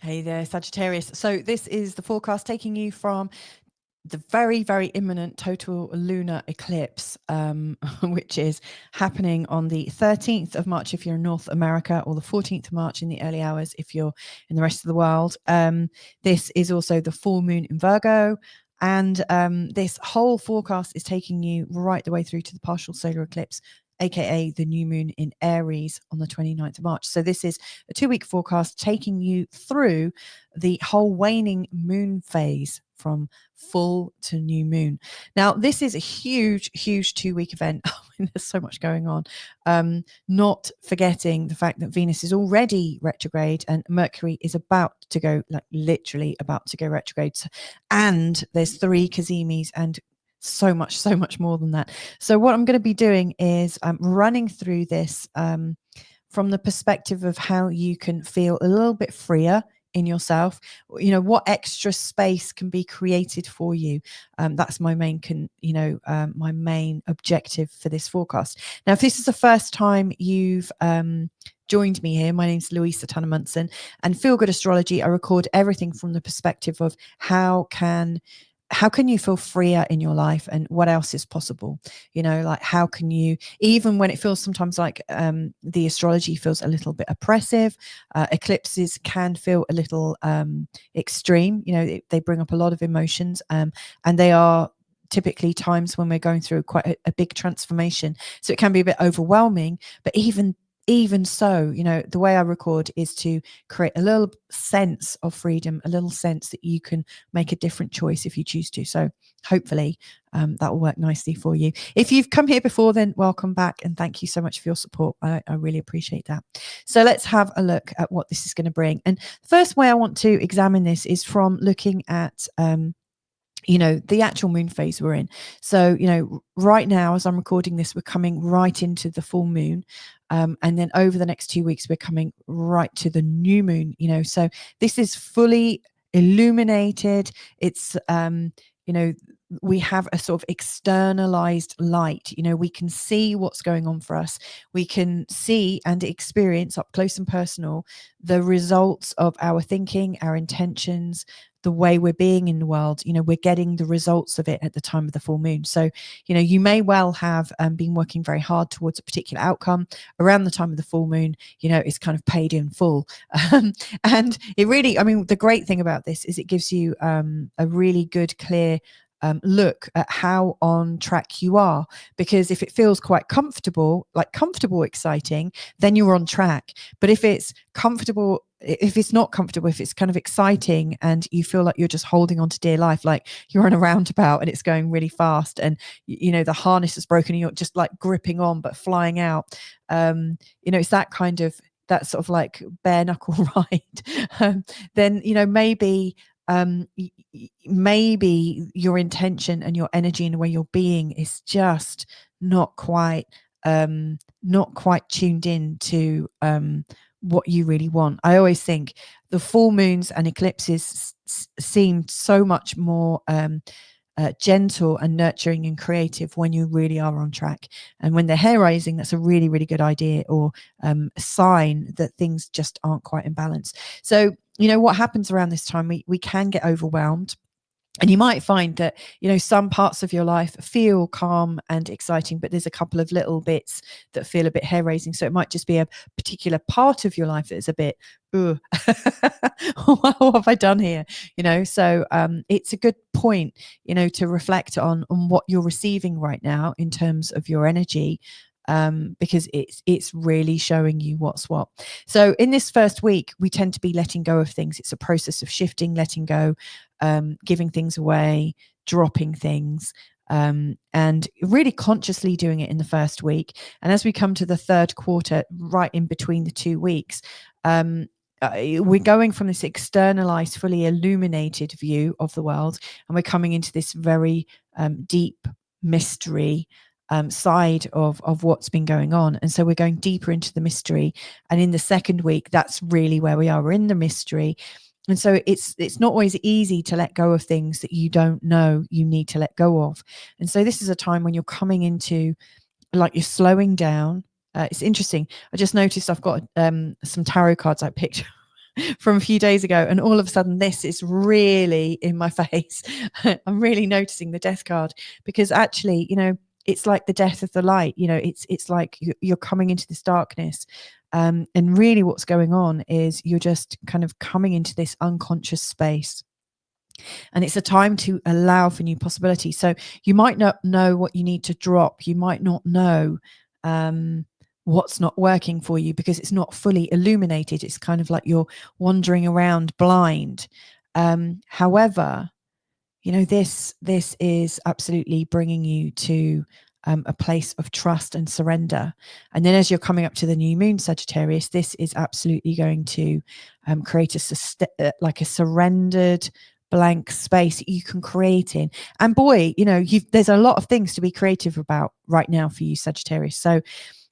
Hey there, Sagittarius. So this is the forecast taking you from the very, very imminent total lunar eclipse, which is happening on the 13th of March if you're in North America, or the 14th of March in the early hours if you're in the rest of the world. This is also the full moon in Virgo. And this whole forecast is taking you right the way through to the partial solar eclipse, aka the new moon in Aries on the 29th of March. So this is a 2-week forecast taking you through the whole waning moon phase from full to new moon. Now, this is a huge 2-week event. There's so much going on. Not forgetting the fact that Venus is already retrograde and Mercury is about to go, like literally about to go retrograde. And there's 3 Kazimis and so much more than that. So what I'm going to be doing is running through this from the perspective of how you can feel a little bit freer in yourself. You know, what extra space can be created for you. That's my main my main objective for this forecast. Now, if this is the first time you've joined me here, my name's Louisa Tanner Munson, and Feel Good Astrology, I record everything from the perspective of how can you feel freer in your life and what else is possible. You know, like how can you, even when it feels sometimes like the astrology feels a little bit oppressive, eclipses can feel a little extreme. You know, they bring up a lot of emotions, and they are typically times when we're going through quite a big transformation, so it can be a bit overwhelming. But even so, you know, the way I record is to create a little sense of freedom, a little sense that you can make a different choice if you choose to. So hopefully that will work nicely for you. If you've come here before, then welcome back, and thank you so much for your support. I really appreciate that. So let's have a look at what this is going to bring. And the first way I want to examine this is from looking at you know, the actual moon phase we're in. So, you know, right now, as I'm recording this, we're coming right into the full moon. And then over the next 2 weeks, we're coming right to the new moon, you know. So this is fully illuminated. It's, you know, we have a sort of externalized light. You know, we can see what's going on for us. We can see and experience up close and personal the results of our thinking, our intentions, the way we're being in the world. You know, we're getting the results of it at the time of the full moon. So, you know, you may well have been working very hard towards a particular outcome. Around the time of the full moon, you know, it's kind of paid in full. And it really, I mean, the great thing about this is it gives you a really good, clear look at how on track you are. Because if it feels quite comfortable, like comfortable, exciting, then you're on track. But if it's comfortable, if it's not comfortable, if it's kind of exciting and you feel like you're just holding on to dear life, like you're on a roundabout and it's going really fast and, you know, the harness is broken and you're just like gripping on but flying out, you know, it's that kind of, that sort of like bare knuckle ride, then, you know, maybe your intention and your energy and the way you're being is just not quite tuned in to what you really want. I always think the full moons and eclipses seem so much more gentle and nurturing and creative when you really are on track. And when they're hair raising, that's a really, really good idea, or a sign that things just aren't quite in balance. So, you know, what happens around this time, we can get overwhelmed. And you might find that, you know, some parts of your life feel calm and exciting, but there's a couple of little bits that feel a bit hair raising. So it might just be a particular part of your life that's a bit, ooh, what have I done here? You know, so it's a good point, you know, to reflect on what you're receiving right now in terms of your energy, because it's really showing you what's what. So in this first week, we tend to be letting go of things. It's a process of shifting, letting go, giving things away, dropping things, and really consciously doing it in the first week. And as we come to the third quarter, right in between the 2 weeks, we're going from this externalized, fully illuminated view of the world, and we're coming into this very deep mystery side of what's been going on. And so we're going deeper into the mystery. And in the second week, that's really where we are. We're in the mystery. And so it's not always easy to let go of things that you don't know you need to let go of. And so this is a time when you're coming into, like, you're slowing down. It's interesting. I just noticed I've got some tarot cards I picked from a few days ago, and all of a sudden this is really in my face. I'm really noticing the death card, because actually, it's like the death of the light. It's like you're coming into this darkness, and really what's going on is you're just kind of coming into this unconscious space. And it's a time to allow for new possibilities. So you might not know what you need to drop. You might not know what's not working for you, because it's not fully illuminated. It's kind of like you're wandering around blind. However, this is absolutely bringing you to a place of trust and surrender. And then as you're coming up to the new moon, Sagittarius, this is absolutely going to create like a surrendered blank space you can create in. And boy, there's a lot of things to be creative about right now for you, Sagittarius. So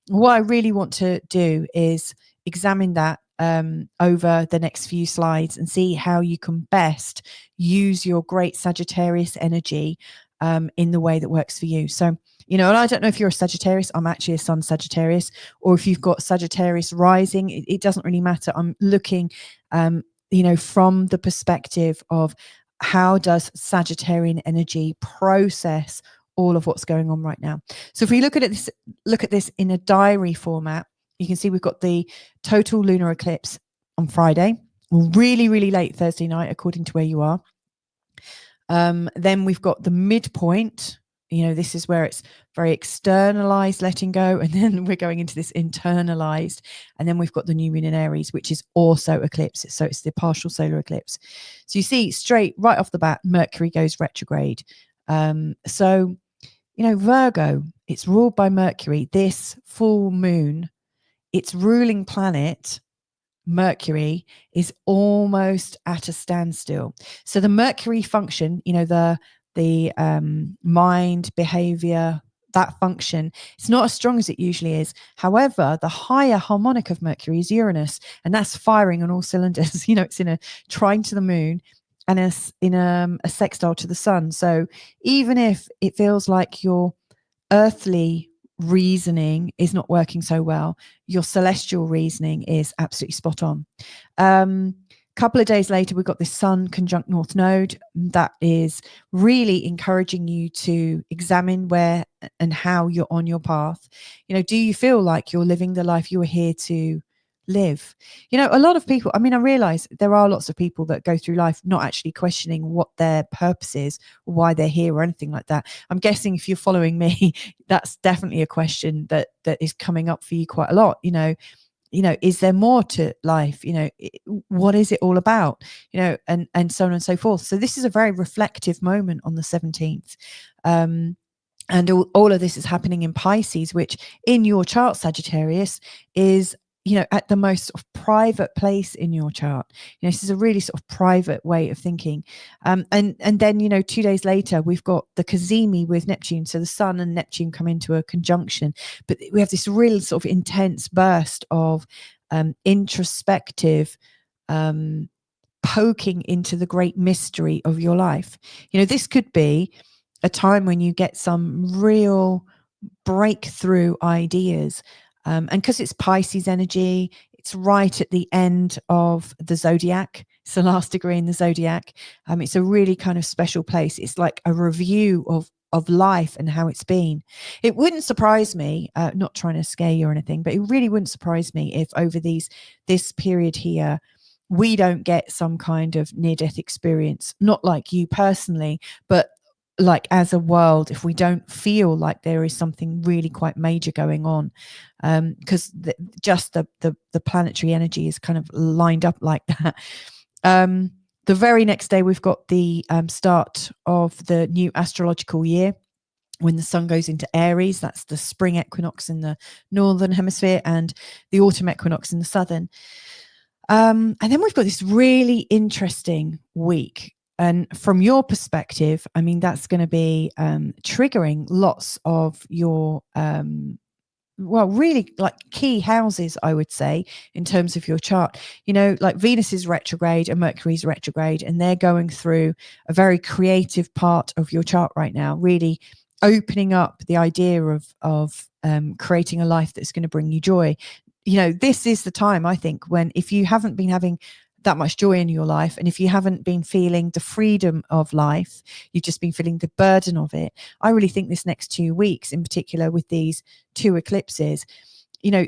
what I really want to do is examine that over the next few slides and see how you can best use your great Sagittarius energy in the way that works for you. So, and I don't know if you're a Sagittarius. I'm actually a Sun Sagittarius, or if you've got Sagittarius rising, it doesn't really matter. I'm looking, from the perspective of how does Sagittarian energy process all of what's going on right now. So if we look at this in a diary format, you can see we've got the total lunar eclipse on Friday, really, really late Thursday night, according to where you are. Then we've got the midpoint. This is where it's very externalized, letting go. And then we're going into this internalized. And then we've got the new moon in Aries, which is also eclipse. So it's the partial solar eclipse. So you see straight right off the bat, Mercury goes retrograde. So, Virgo, it's ruled by Mercury. This full moon, its ruling planet, Mercury, is almost at a standstill. So the Mercury function, the mind, behavior, that function, it's not as strong as it usually is. However, the higher harmonic of Mercury is Uranus, and that's firing on all cylinders. It's in a trine to the moon and in a sextile to the sun. So even if it feels like your earthly reasoning is not working so well, your celestial reasoning is absolutely spot on. Couple of days later, we've got this Sun conjunct North Node that is really encouraging you to examine where and how you're on your path. Do you feel like you're living the life you were here to live? A lot of people, I realize there are lots of people that go through life not actually questioning what their purpose is or why they're here or anything like that. I'm guessing if you're following me, that's definitely a question that is coming up for you quite a lot. Is there more to life? What is it all about? And so on and so forth. So this is a very reflective moment on the 17th. And all of this is happening in Pisces, which in your chart, Sagittarius, is at the most sort of private place in your chart. This is a really sort of private way of thinking. And then 2 days later, we've got the Kazimi with Neptune. So the Sun and Neptune come into a conjunction, but we have this really sort of intense burst of introspective poking into the great mystery of your life. This could be a time when you get some real breakthrough ideas. And because it's Pisces energy, it's right at the end of the zodiac. It's the last degree in the zodiac. It's a really kind of special place. It's like a review of life and how it's been. It wouldn't surprise me, not trying to scare you or anything, but it really wouldn't surprise me if over this period here, we don't get some kind of near-death experience, not like you personally, but like as a world, if we don't feel like there is something really quite major going on, because the planetary energy is kind of lined up like that. The very next day, we've got the start of the new astrological year, when the sun goes into Aries. That's the spring equinox in the northern hemisphere and the autumn equinox in the southern. And then we've got this really interesting week. And from your perspective, that's going to be triggering lots of your, really like key houses, I would say, in terms of your chart. Like Venus is retrograde and Mercury's retrograde, and they're going through a very creative part of your chart right now, really opening up the idea of creating a life that's going to bring you joy. This is the time, I think, when if you haven't been having that much joy in your life, and if you haven't been feeling the freedom of life, you've just been feeling the burden of it. I really think this next 2 weeks in particular with these 2 eclipses,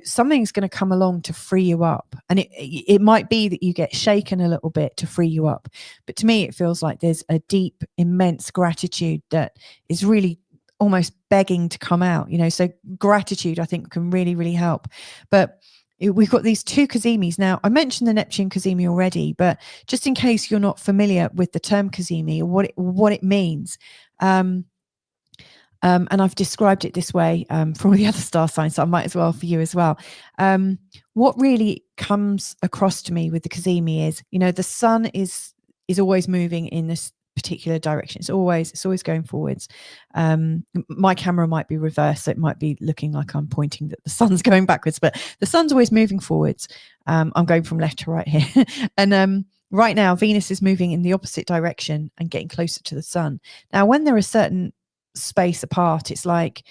something's going to come along to free you up. And it might be that you get shaken a little bit to free you up. But to me, it feels like there's a deep, immense gratitude that is really almost begging to come out, so gratitude, I think, can really, really help. But we've got these 2 Kazimis. Now, I mentioned the Neptune Kazimi already, but just in case you're not familiar with the term Kazimi or what it means, and I've described it this way for all the other star signs, so I might as well for you as well. What really comes across to me with the Kazimi is, the sun is always moving in this particular direction. It's always going forwards. My camera might be reversed, so it might be looking like I'm pointing that the sun's going backwards, but the sun's always moving forwards. I'm going from left to right here. And right now, Venus is moving in the opposite direction and getting closer to the sun. Now, when there are certain space apart, it's like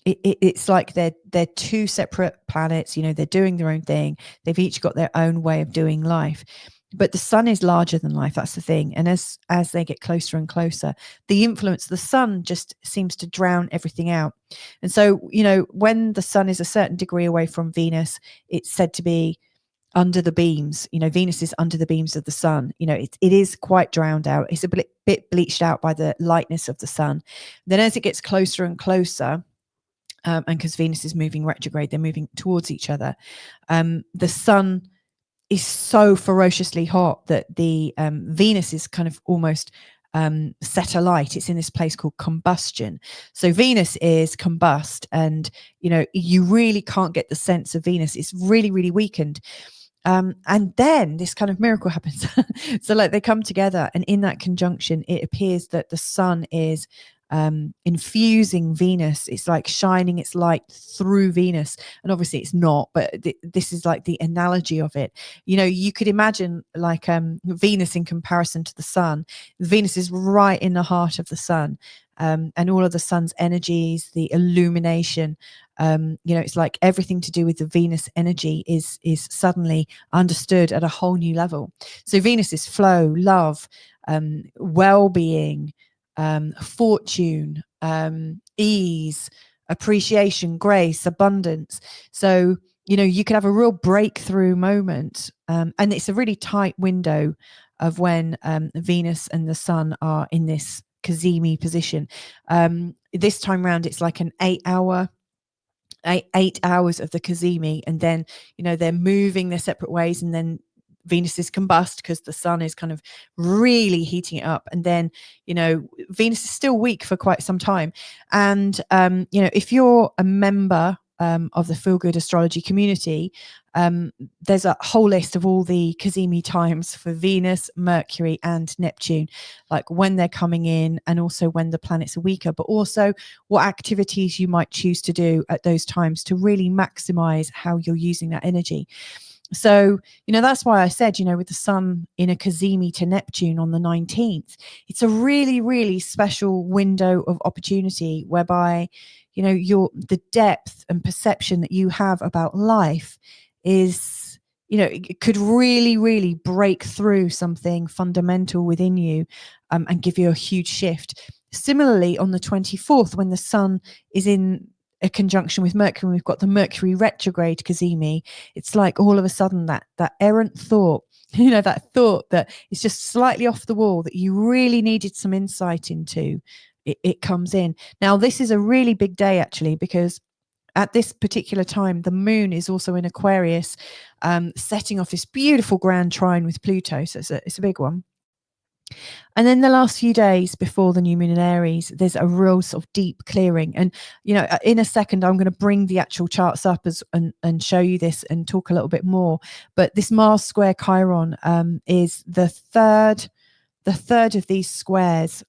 it's like they're 2 separate planets. They're doing their own thing. They've each got their own way of doing life, but the sun is larger than life. That's the thing. And as they get closer and closer, the influence of the sun just seems to drown everything out. And so when the sun is a certain degree away from Venus, it's said to be under the beams. Venus is under the beams of the sun. It is quite drowned out. It's a bit bleached out by the lightness of the sun. Then as it gets closer and closer, and because Venus is moving retrograde, they're moving towards each other. The sun is so ferociously hot that the Venus is kind of almost set alight. It's in this place called combustion. So Venus is combust, and you really can't get the sense of Venus. It's really, really weakened. And then this kind of miracle happens. So like they come together, and in that conjunction, it appears that the sun is infusing Venus. It's like shining its light through Venus. And obviously it's not, but this is like the analogy of it. You could imagine like Venus in comparison to the sun. Venus is right in the heart of the sun. And all of the sun's energies, the illumination, it's like everything to do with the Venus energy is suddenly understood at a whole new level. So Venus is flow, love, well-being, fortune, ease, appreciation, grace, abundance. So you could have a real breakthrough moment, and it's a really tight window of when Venus and the sun are in this Kazimi position. This time round, it's like an 8 hours of the Kazimi, and then they're moving their separate ways, and then Venus is combust because the sun is kind of really heating it up, and then Venus is still weak for quite some time. And if you're a member of the Feel Good Astrology community, there's a whole list of all the Kazimi times for Venus, Mercury, and Neptune, like when they're coming in, and also when the planets are weaker, but also what activities you might choose to do at those times to really maximize how you're using that energy. So, that's why I said, with the sun in a Kazimi to Neptune on the 19th, it's a really, really special window of opportunity whereby, the depth and perception that you have about life is, it could really, really break through something fundamental within you, and give you a huge shift. Similarly, on the 24th, when the sun is in a conjunction with Mercury, we've got the Mercury retrograde Kazimi. It's like all of a sudden that errant thought, that thought that is just slightly off the wall that you really needed some insight into, it comes in. Now, this is a really big day actually, because at this particular time, the moon is also in Aquarius, setting off this beautiful grand trine with Pluto. So it's a big one. And then the last few days before the new moon in Aries, there's a real sort of deep clearing. And, in a second, I'm going to bring the actual charts up and show you this and talk a little bit more. But this Mars square Chiron is the third of these squares.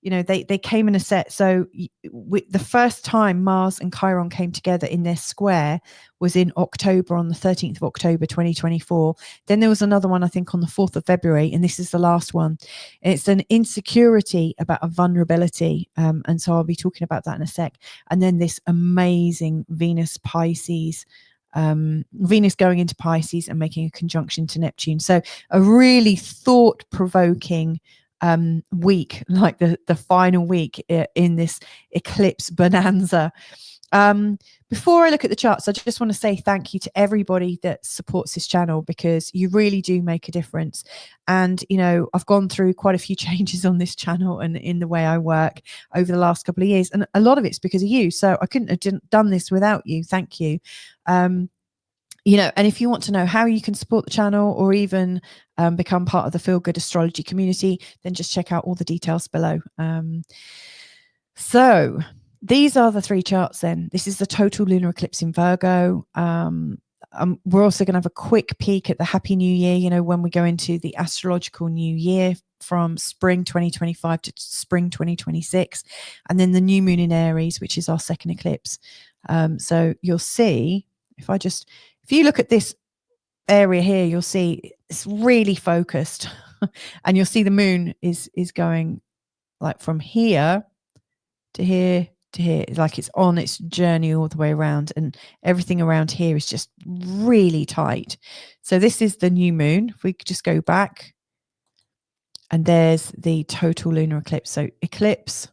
They came in a set. So the first time Mars and Chiron came together in their square was in October, on the 13th of October, 2024. Then there was another one, I think, on the 4th of February, and this is the last one. It's an insecurity about a vulnerability. And so I'll be talking about that in a sec. And then this amazing Venus Pisces Venus going into Pisces and making a conjunction to Neptune. So a really thought-provoking week, like the final week in this eclipse bonanza. Before I look at the charts, I just want to say thank you to everybody that supports this channel, because you really do make a difference. And, you know, I've gone through quite a few changes on this channel and in the way I work over the last couple of years. And a lot of it's because of you. So I couldn't have done this without you. Thank you. You know, and if you want to know how you can support the channel or even become part of the Feel Good Astrology community, then just check out all the details below. So these are the 3 charts then. This is the total lunar eclipse in Virgo. We're also going to have a quick peek at the Happy New Year, you know, when we go into the astrological new year from spring 2025 to spring 2026. And then the new moon in Aries, which is our second eclipse. So you'll see, if you look at this area here, you'll see it's really focused. And you'll see the moon is going like from here to here to here, like it's on its journey all the way around, and everything around here is just really tight. So this is the new moon. If we could just go back, and there's the total lunar eclipse. So eclipse,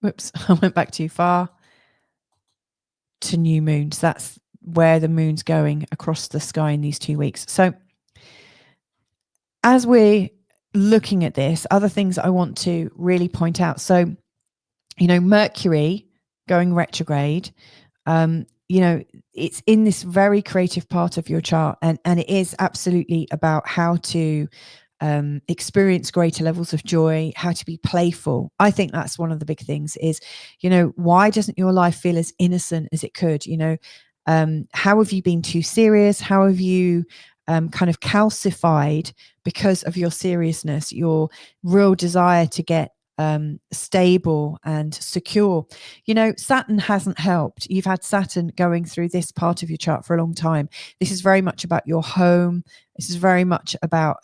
whoops, I went back too far, to new moon. So that's where the moon's going across the sky in these 2 weeks. So as we're looking at this, other things I want to really point out. So, you know, Mercury going retrograde, you know, it's in this very creative part of your chart, and it is absolutely about how to experience greater levels of joy, how to be playful. I think that's one of the big things is, you know, why doesn't your life feel as innocent as it could? You know, how have you been too serious? How have you kind of calcified because of your seriousness, your real desire to get stable and secure? You know, Saturn hasn't helped. You've had Saturn going through this part of your chart for a long time. This is very much about your home. This is very much about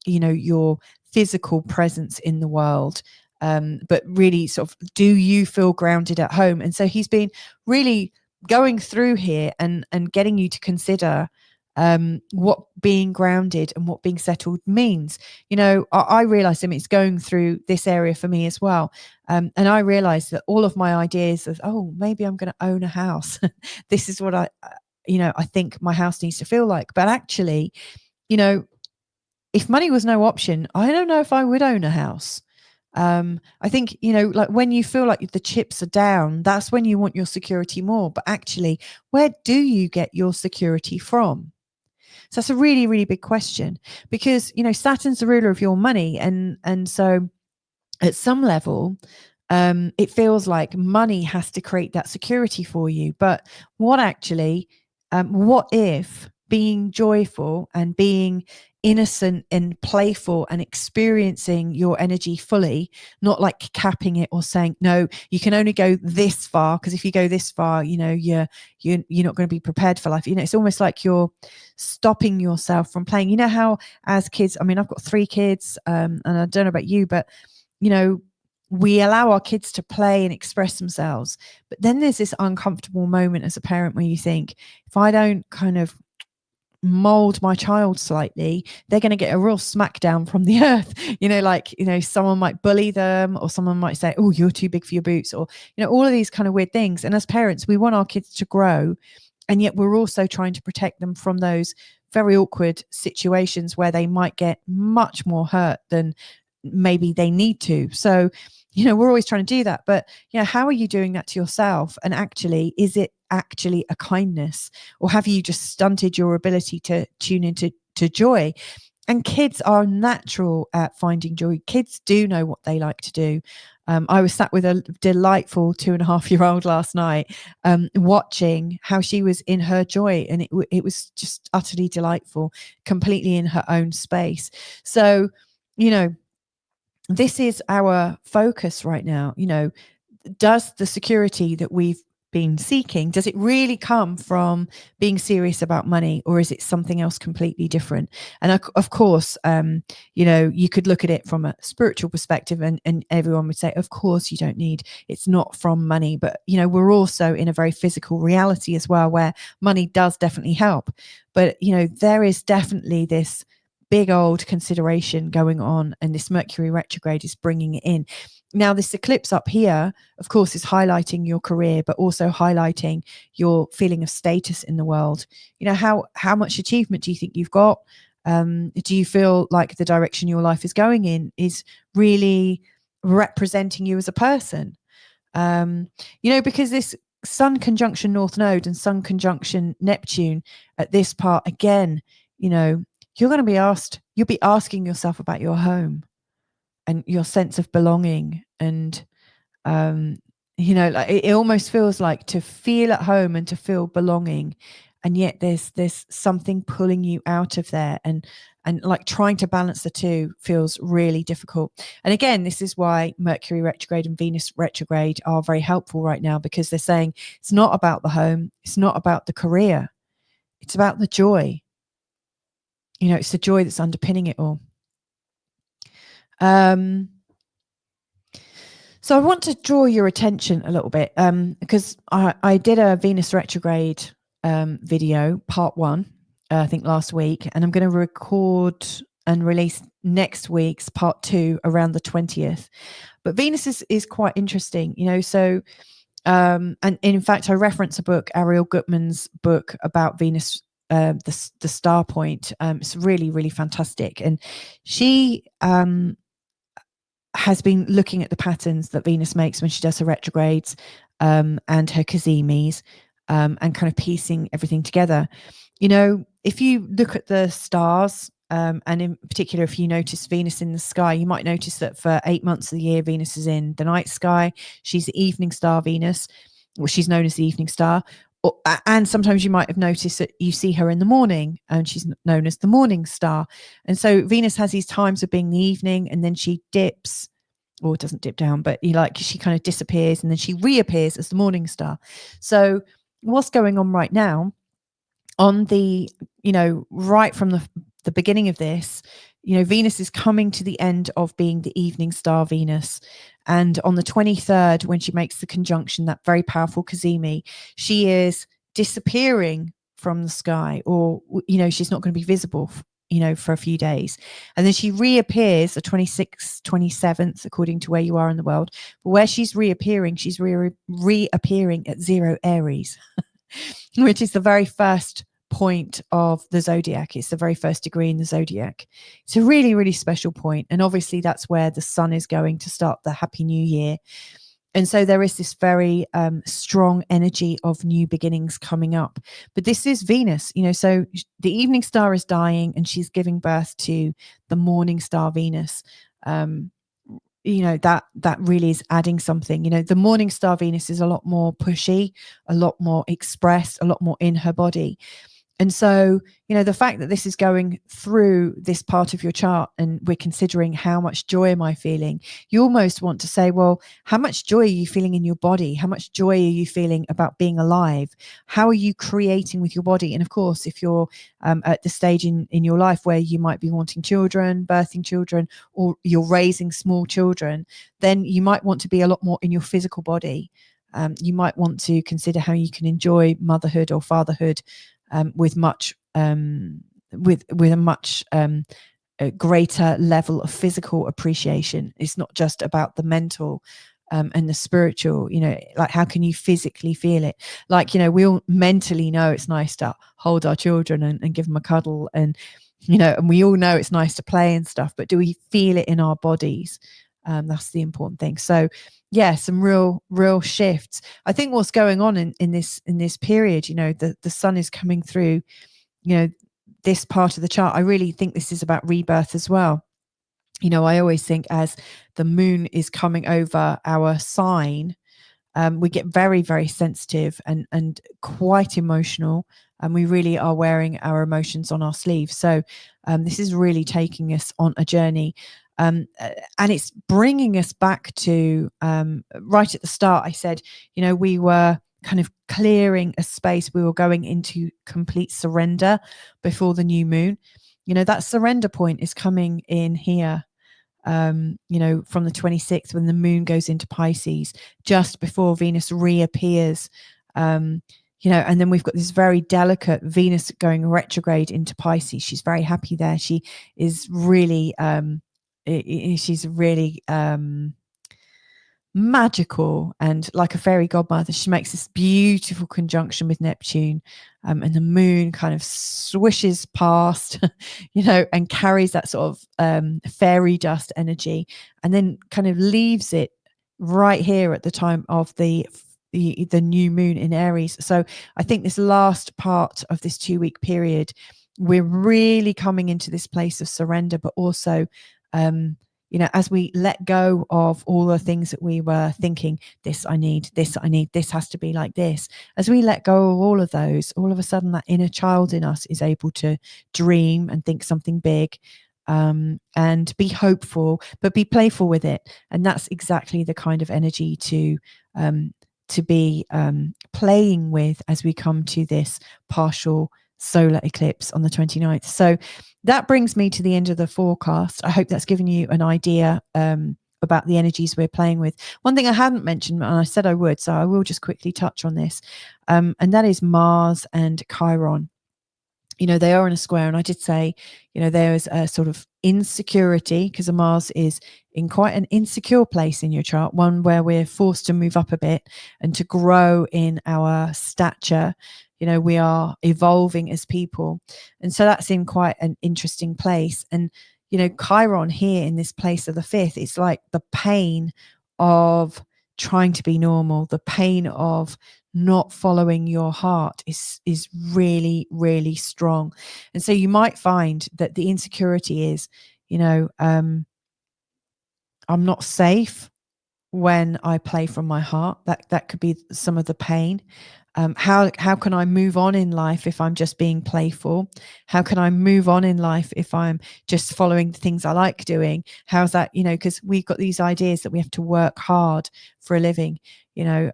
you know, your physical presence in the world, but really sort of, do you feel grounded at home? And so he's been really going through here and getting you to consider what being grounded and what being settled means. You know, I realized, I mean, it's going through this area for me as well. And I realized that all of my ideas of, oh, maybe I'm going to own a house. This is what you know, I think my house needs to feel like. But actually, you know, if money was no option, I don't know if I would own a house. I think, you know, like when you feel like the chips are down, that's when you want your security more. But actually, where do you get your security from? So that's a really, really big question, because, you know, Saturn's the ruler of your money. And so at some level, it feels like money has to create that security for you. But what if being joyful and being innocent and playful and experiencing your energy fully, not like capping it or saying, no, you can only go this far, because if you go this far, you know, you're not going to be prepared for life. You know, it's almost like you're stopping yourself from playing. You know how as kids, I mean, I've got 3 kids, and I don't know about you, but, you know, we allow our kids to play and express themselves. But then there's this uncomfortable moment as a parent where you think, if I don't kind of mold my child slightly, they're going to get a real smackdown from the earth. You know, like, you know, someone might bully them, or someone might say, oh, you're too big for your boots, or, you know, all of these kind of weird things. And as parents, we want our kids to grow, and yet we're also trying to protect them from those very awkward situations where they might get much more hurt than maybe they need to. So, you know, we're always trying to do that. But, you know, how are you doing that to yourself? And actually, is it actually a kindness, or have you just stunted your ability to tune into joy? And kids are natural at finding joy. Kids do know what they like to do. I was sat with a delightful 2.5-year-old last night, watching how she was in her joy, and it was just utterly delightful, completely in her own space. So, you know, this is our focus right now. You know, does the security that we've been seeking, does it really come from being serious about money, or is it something else completely different? And of course, you know, you could look at it from a spiritual perspective, and everyone would say, of course, you don't need, it's not from money. But, you know, we're also in a very physical reality as well, where money does definitely help. But, you know, there is definitely this big old consideration going on, and this Mercury retrograde is bringing it in. Now, this eclipse up here, of course, is highlighting your career, but also highlighting your feeling of status in the world. You know, how much achievement do you think you've got? Do you feel like the direction your life is going in is really representing you as a person? You know, because this Sun conjunction North Node and Sun conjunction Neptune at this part, again, you know, you'll be asking yourself about your home and your sense of belonging. And you know, like it almost feels like to feel at home and to feel belonging, and yet there's something pulling you out of there, and like trying to balance the two feels really difficult. And again, this is why Mercury retrograde and Venus retrograde are very helpful right now, because they're saying it's not about the home, it's not about the career, it's about the joy. You know, it's the joy that's underpinning it all. So I want to draw your attention a little bit, because I did a Venus retrograde video, part 1, I think last week, and I'm going to record and release next week's part 2 around the 20th. But Venus is quite interesting, you know. So and in fact, I reference a book, Ariel Gutman's book about Venus, the star point. It's really, really fantastic, and she has been looking at the patterns that Venus makes when she does her retrogrades, and her Kazimis, and kind of piecing everything together. You know, if you look at the stars, and in particular, if you notice Venus in the sky, you might notice that for 8 months of the year, Venus is in the night sky. She's the evening star Venus, or she's known as the evening star. And sometimes you might have noticed that you see her in the morning, and she's known as the morning star. And so Venus has these times of being the evening, and then she dips, or doesn't dip down, but she kind of disappears, and then she reappears as the morning star. So what's going on right now, on the, you know, right from the beginning of this, you know, Venus is coming to the end of being the evening star Venus. And on the 23rd, when she makes the conjunction, that very powerful Kazimi, she is disappearing from the sky, or, you know, she's not going to be visible, you know, for a few days. And then she reappears the 26th, 27th, according to where you are in the world. But where she's reappearing, she's reappearing at 0 Aries, which is the very first point of the zodiac. It's the very first degree in the zodiac. It's a really, really special point. And obviously that's where the sun is going to start the Happy New Year. And so there is this very strong energy of new beginnings coming up. But this is Venus, you know, so the evening star is dying, and she's giving birth to the morning star Venus. You know, that really is adding something. You know, the morning star Venus is a lot more pushy, a lot more expressed, a lot more in her body. And so, you know, the fact that this is going through this part of your chart, and we're considering how much joy am I feeling, you almost want to say, well, how much joy are you feeling in your body? How much joy are you feeling about being alive? How are you creating with your body? And of course, if you're at the stage in your life where you might be wanting children, birthing children, or you're raising small children, then you might want to be a lot more in your physical body. You might want to consider how you can enjoy motherhood or fatherhood with a much a greater level of physical appreciation. It's not just about the mental and the spiritual, you know, like how can you physically feel it? Like, you know, we all mentally know it's nice to hold our children and give them a cuddle, and, you know, and we all know it's nice to play and stuff, but do we feel it in our bodies? That's the important thing. So yeah, some real shifts. I think what's going on in this period, you know, the sun is coming through, you know, this part of the chart. I really think this is about rebirth as well. You know, I always think as the moon is coming over our sign, we get very, very sensitive and quite emotional, and we really are wearing our emotions on our sleeves. So this is really taking us on a journey. And it's bringing us back to right at the start. I said, you know, we were kind of clearing a space. We were going into complete surrender before the new moon. That surrender point is coming in here, from the 26th, when the moon goes into Pisces, just before Venus reappears. And then we've got this very delicate Venus going retrograde into Pisces. She's very happy there. She is really, she's really magical and like a fairy godmother. She makes this beautiful conjunction with Neptune, and the moon kind of swishes past, and carries that sort of fairy dust energy, and then kind of leaves it right here at the time of the new moon in Aries. So I think this last part of this 2-week period, we're really coming into this place of surrender, but also as we let go of all the things that we were thinking, this I need, this has to be like this. As we let go of all of those, all of a sudden that inner child in us is able to dream and think something big, and be hopeful, but be playful with it. And that's exactly the kind of energy to be playing with as we come to this partial solar eclipse on the 29th. So that brings me to the end of the forecast. I hope that's given you an idea about the energies we're playing with. One thing I hadn't mentioned, and I said I would, so I will just quickly touch on this, and that is Mars and Chiron. They are in a square, and I did say, there's a sort of insecurity, because Mars is in quite an insecure place in your chart, one where we're forced to move up a bit and to grow in our stature. We are evolving as people, and so that's in quite an interesting place. And Chiron here in this place of the 5th, it's like the pain of trying to be normal, the pain of not following your heart is really, really strong. And so you might find that the insecurity is, I'm not safe when I play from my heart. That could be some of the pain. How can I move on in life if I'm just being playful? How can I move on in life if I'm just following the things I like doing? How's that? Because we've got these ideas that we have to work hard for a living. It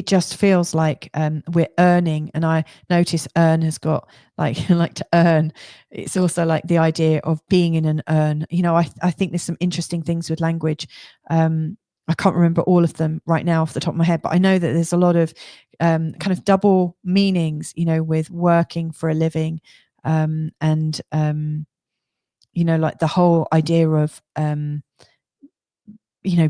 just feels like we're earning. And I notice earn has got like to earn. It's also like the idea of being in an urn. I think there's some interesting things with language. I can't remember all of them right now off the top of my head, but I know that there's a lot of kind of double meanings, with working for a living, and like the whole idea of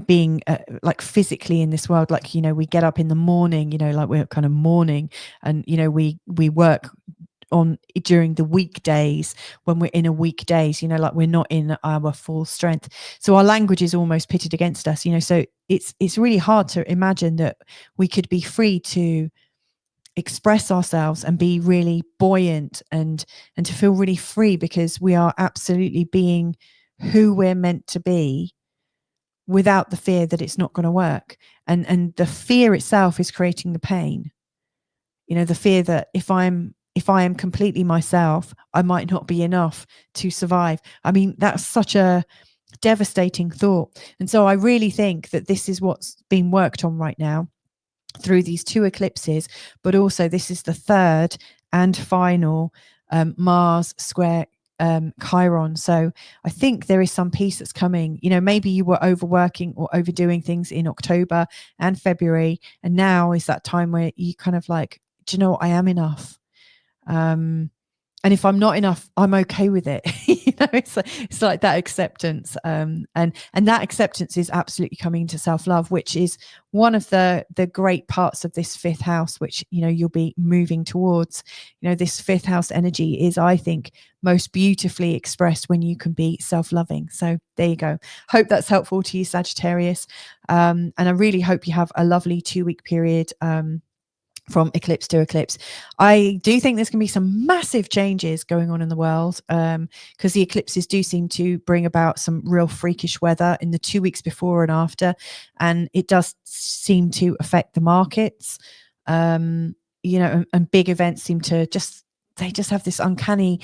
being like physically in this world, like we get up in the morning, like we're kind of mourning, and we work on during the weekdays when we're in a weekdays, like we're not in our full strength. So our language is almost pitted against us, so it's really hard to imagine that we could be free to express ourselves and be really buoyant and to feel really free, because we are absolutely being who we're meant to be, without the fear that it's not going to work. And the fear itself is creating the pain. The fear that if I am completely myself, I might not be enough to survive. I mean, that's such a devastating thought. And so I really think that this is what's being worked on right now through these 2 eclipses, but also this is the third and final Mars square Chiron. So I think there is some peace that's coming. Maybe you were overworking or overdoing things in October and February, and now is that time where you kind of like, do you know what, I am enough. And if I'm not enough, I'm okay with it. It's like that acceptance. And that acceptance is absolutely coming to self-love, which is one of the great parts of this 5th house, which, you'll be moving towards. This 5th house energy is, I think, most beautifully expressed when you can be self-loving. So there you go. Hope that's helpful to you, Sagittarius. And I really hope you have a lovely 2-week period, from eclipse to eclipse. I do think there's going to be some massive changes going on in the world, because the eclipses do seem to bring about some real freakish weather in the 2 weeks before and after, and it does seem to affect the markets. And big events seem to just have this uncanny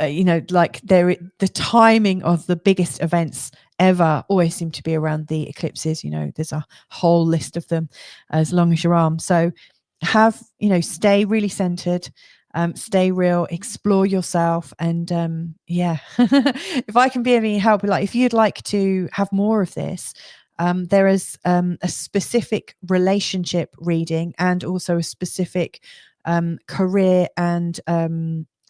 you know, like the timing of the biggest events ever always seem to be around the eclipses. You know, there's a whole list of them as long as your arm. So stay really centered, stay real, explore yourself. And yeah, if I can be of any help, like if you'd like to have more of this, there is a specific relationship reading and also a specific career and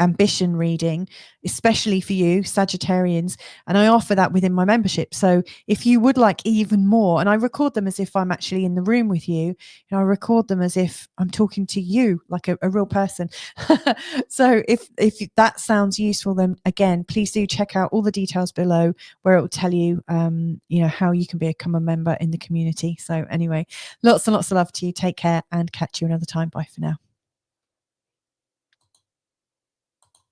ambition reading, especially for you Sagittarians, and I offer that within my membership. So if you would like even more, and I record them as if I'm actually in the room with you, I record them as if I'm talking to you like a real person. So if that sounds useful, then again, please do check out all the details below, where it will tell you how you can become a member in the community. So anyway, lots and lots of love to you. Take care and catch you another time. Bye for now.